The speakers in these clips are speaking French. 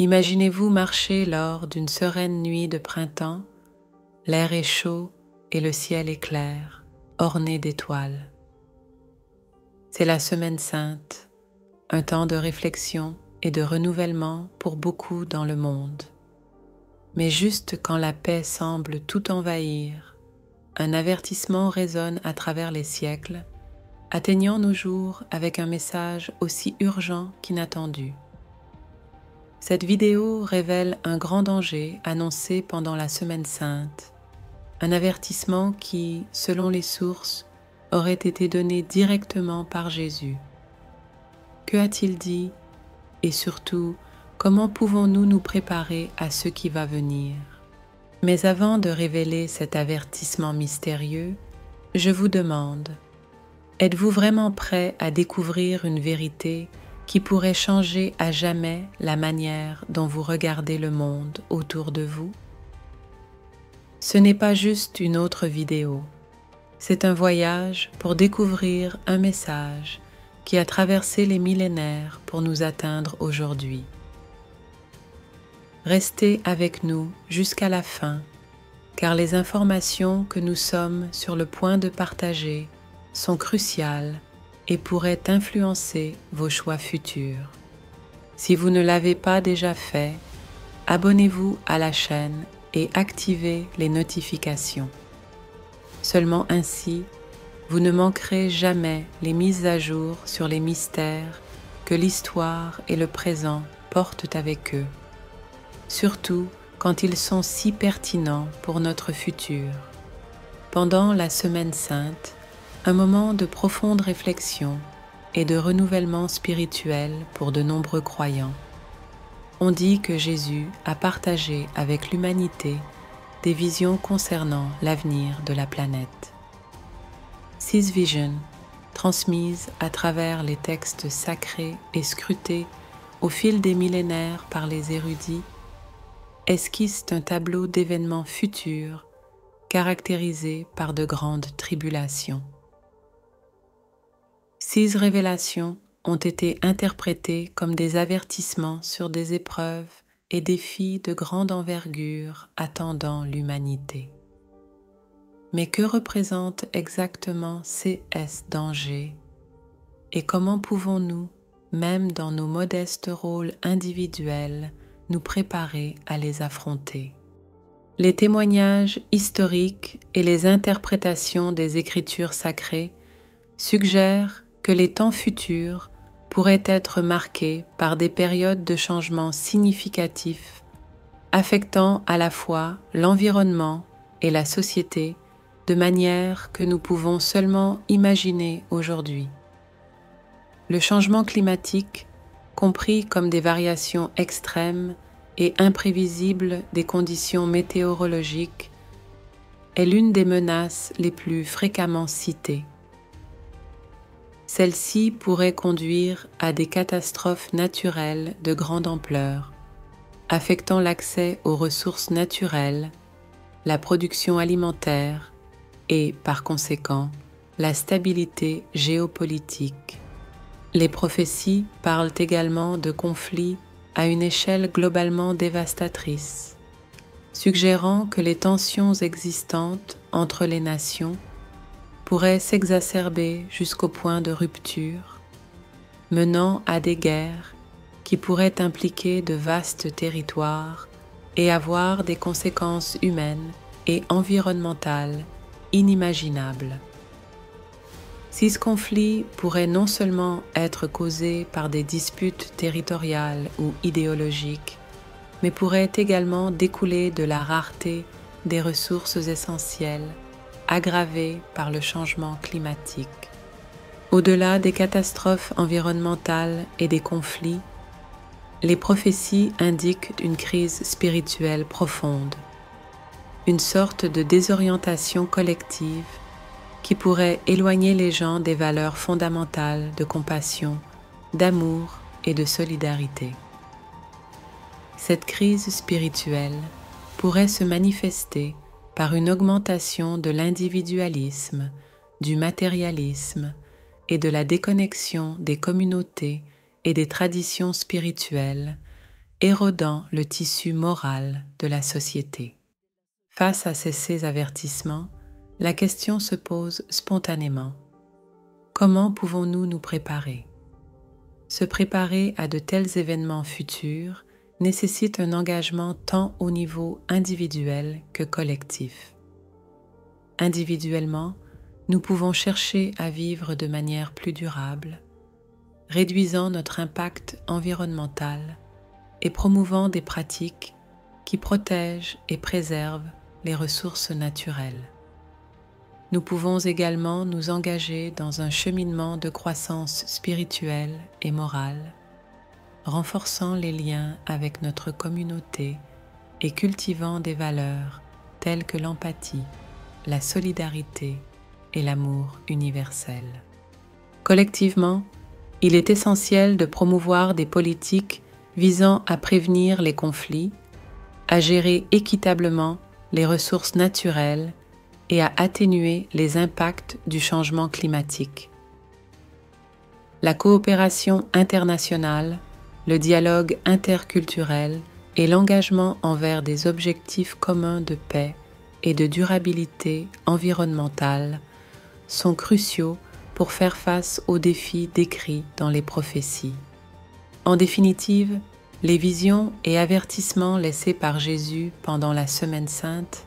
Imaginez-vous marcher lors d'une sereine nuit de printemps, l'air est chaud et le ciel est clair, orné d'étoiles. C'est la Semaine sainte, un temps de réflexion et de renouvellement pour beaucoup dans le monde. Mais juste quand la paix semble tout envahir, un avertissement résonne à travers les siècles, atteignant nos jours avec un message aussi urgent qu'inattendu. Cette vidéo révèle un grand danger annoncé pendant la Semaine sainte, un avertissement qui, selon les sources, aurait été donné directement par Jésus. Que a-t-il dit et surtout, comment pouvons-nous nous préparer à ce qui va venir? Mais avant de révéler cet avertissement mystérieux, je vous demande, êtes-vous vraiment prêt à découvrir une vérité qui pourrait changer à jamais la manière dont vous regardez le monde autour de vous? Ce n'est pas juste une autre vidéo, c'est un voyage pour découvrir un message qui a traversé les millénaires pour nous atteindre aujourd'hui. Restez avec nous jusqu'à la fin, car les informations que nous sommes sur le point de partager sont cruciales et pourraient influencer vos choix futurs. Si vous ne l'avez pas déjà fait, abonnez-vous à la chaîne et activez les notifications. Seulement ainsi, vous ne manquerez jamais les mises à jour sur les mystères que l'histoire et le présent portent avec eux, surtout quand ils sont si pertinents pour notre futur. Pendant la Semaine sainte, un moment de profonde réflexion et de renouvellement spirituel pour de nombreux croyants. On dit que Jésus a partagé avec l'humanité des visions concernant l'avenir de la planète. 6 visions, transmises à travers les textes sacrés et scrutés au fil des millénaires par les érudits, esquissent un tableau d'événements futurs caractérisé par de grandes tribulations. 6 révélations ont été interprétées comme des avertissements sur des épreuves et défis de grande envergure attendant l'humanité. Mais que représentent exactement ces dangers et comment pouvons-nous, même dans nos modestes rôles individuels, nous préparer à les affronter? Les témoignages historiques et les interprétations des Écritures sacrées suggèrent que les temps futurs pourraient être marqués par des périodes de changement significatifs, affectant à la fois l'environnement et la société de manière que nous pouvons seulement imaginer aujourd'hui. Le changement climatique, compris comme des variations extrêmes et imprévisibles des conditions météorologiques, est l'une des menaces les plus fréquemment citées. Celle-ci pourrait conduire à des catastrophes naturelles de grande ampleur, affectant l'accès aux ressources naturelles, la production alimentaire et, par conséquent, la stabilité géopolitique. Les prophéties parlent également de conflits à une échelle globalement dévastatrice, suggérant que les tensions existantes entre les nations pourrait s'exacerber jusqu'au point de rupture, menant à des guerres qui pourraient impliquer de vastes territoires et avoir des conséquences humaines et environnementales inimaginables. 6 conflits pourraient non seulement être causés par des disputes territoriales ou idéologiques, mais pourraient également découler de la rareté des ressources essentielles, aggravée par le changement climatique. Au-delà des catastrophes environnementales et des conflits, les prophéties indiquent une crise spirituelle profonde, une sorte de désorientation collective qui pourrait éloigner les gens des valeurs fondamentales de compassion, d'amour et de solidarité. Cette crise spirituelle pourrait se manifester par une augmentation de l'individualisme, du matérialisme et de la déconnexion des communautés et des traditions spirituelles érodant le tissu moral de la société. Face à ces avertissements, la question se pose spontanément. Comment pouvons-nous nous préparer? Se préparer à de tels événements futurs nécessite un engagement tant au niveau individuel que collectif. Individuellement, nous pouvons chercher à vivre de manière plus durable, réduisant notre impact environnemental et promouvant des pratiques qui protègent et préservent les ressources naturelles. Nous pouvons également nous engager dans un cheminement de croissance spirituelle et morale, renforçant les liens avec notre communauté et cultivant des valeurs telles que l'empathie, la solidarité et l'amour universel. Collectivement, il est essentiel de promouvoir des politiques visant à prévenir les conflits, à gérer équitablement les ressources naturelles et à atténuer les impacts du changement climatique. La coopération internationale, le dialogue interculturel et l'engagement envers des objectifs communs de paix et de durabilité environnementale sont cruciaux pour faire face aux défis décrits dans les prophéties. En définitive, les visions et avertissements laissés par Jésus pendant la Semaine sainte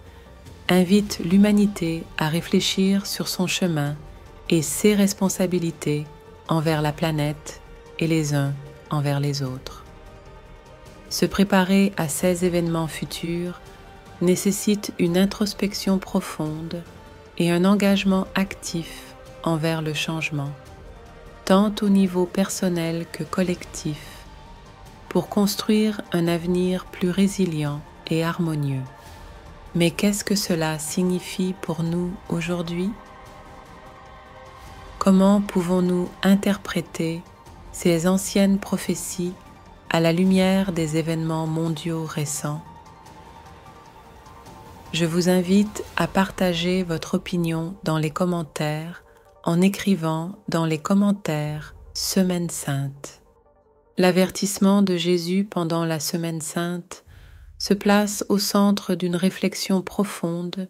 invitent l'humanité à réfléchir sur son chemin et ses responsabilités envers la planète et les uns envers les autres. Se préparer à ces événements futurs nécessite une introspection profonde et un engagement actif envers le changement, tant au niveau personnel que collectif, pour construire un avenir plus résilient et harmonieux. Mais qu'est-ce que cela signifie pour nous aujourd'hui? Comment pouvons-nous interpréter ces anciennes prophéties à la lumière des événements mondiaux récents? Je vous invite à partager votre opinion dans les commentaires en écrivant dans les commentaires « Semaine sainte ». L'avertissement de Jésus pendant la Semaine sainte se place au centre d'une réflexion profonde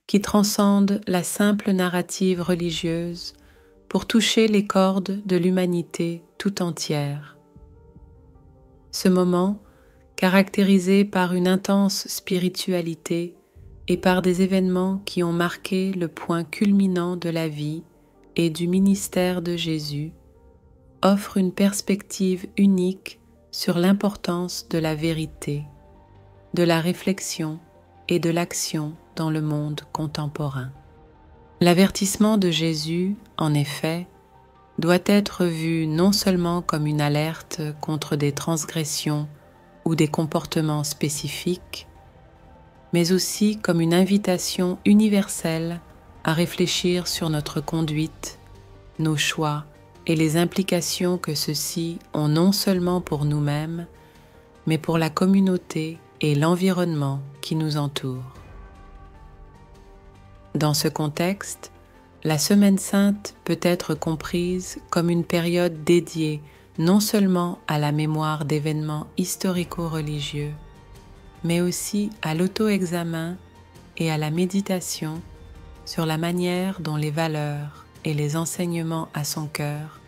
qui transcende la simple narrative religieuse pour toucher les cordes de l'humanité tout entière. Ce moment, caractérisé par une intense spiritualité et par des événements qui ont marqué le point culminant de la vie et du ministère de Jésus, offre une perspective unique sur l'importance de la vérité, de la réflexion et de l'action dans le monde contemporain. L'avertissement de Jésus, en effet, doit être vu non seulement comme une alerte contre des transgressions ou des comportements spécifiques, mais aussi comme une invitation universelle à réfléchir sur notre conduite, nos choix et les implications que ceux-ci ont non seulement pour nous-mêmes, mais pour la communauté et l'environnement qui nous entoure. Dans ce contexte, la Semaine sainte peut être comprise comme une période dédiée non seulement à la mémoire d'événements historico-religieux, mais aussi à l'auto-examen et à la méditation sur la manière dont les valeurs et les enseignements à son cœur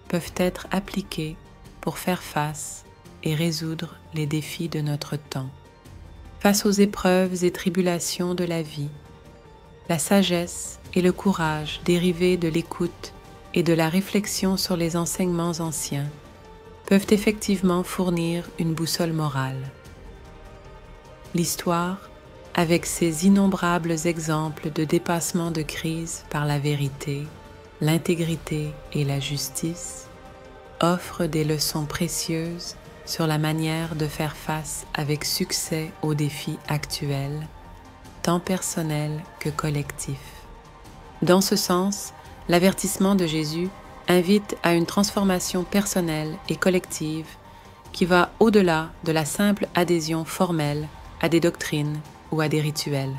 peuvent être appliqués pour faire face et résoudre les défis de notre temps. Face aux épreuves et tribulations de la vie, la sagesse et le courage dérivés de l'écoute et de la réflexion sur les enseignements anciens peuvent effectivement fournir une boussole morale. L'histoire, avec ses innombrables exemples de dépassement de crise par la vérité, l'intégrité et la justice, offre des leçons précieuses sur la manière de faire face avec succès aux défis actuels, tant personnels que collectifs. Dans ce sens, l'avertissement de Jésus invite à une transformation personnelle et collective qui va au-delà de la simple adhésion formelle à des doctrines ou à des rituels.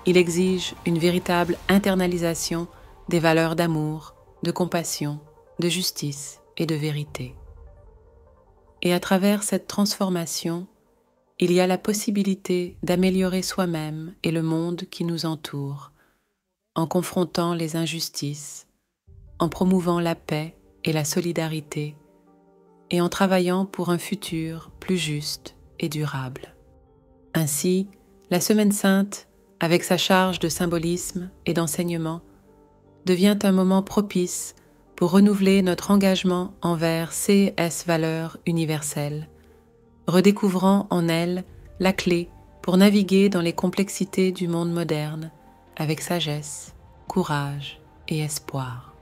Il exige une véritable internalisation des valeurs d'amour, de compassion, de justice et de vérité. Et à travers cette transformation, il y a la possibilité d'améliorer soi-même et le monde qui nous entoure, en confrontant les injustices, en promouvant la paix et la solidarité, et en travaillant pour un futur plus juste et durable. Ainsi, la Semaine Sainte, avec sa charge de symbolisme et d'enseignement, devient un moment propice pour renouveler notre engagement envers ces valeurs universelles, redécouvrant en elles la clé pour naviguer dans les complexités du monde moderne avec sagesse, courage et espoir.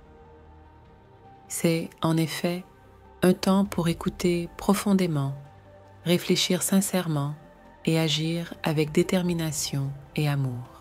C'est, en effet, un temps pour écouter profondément, réfléchir sincèrement et agir avec détermination et amour.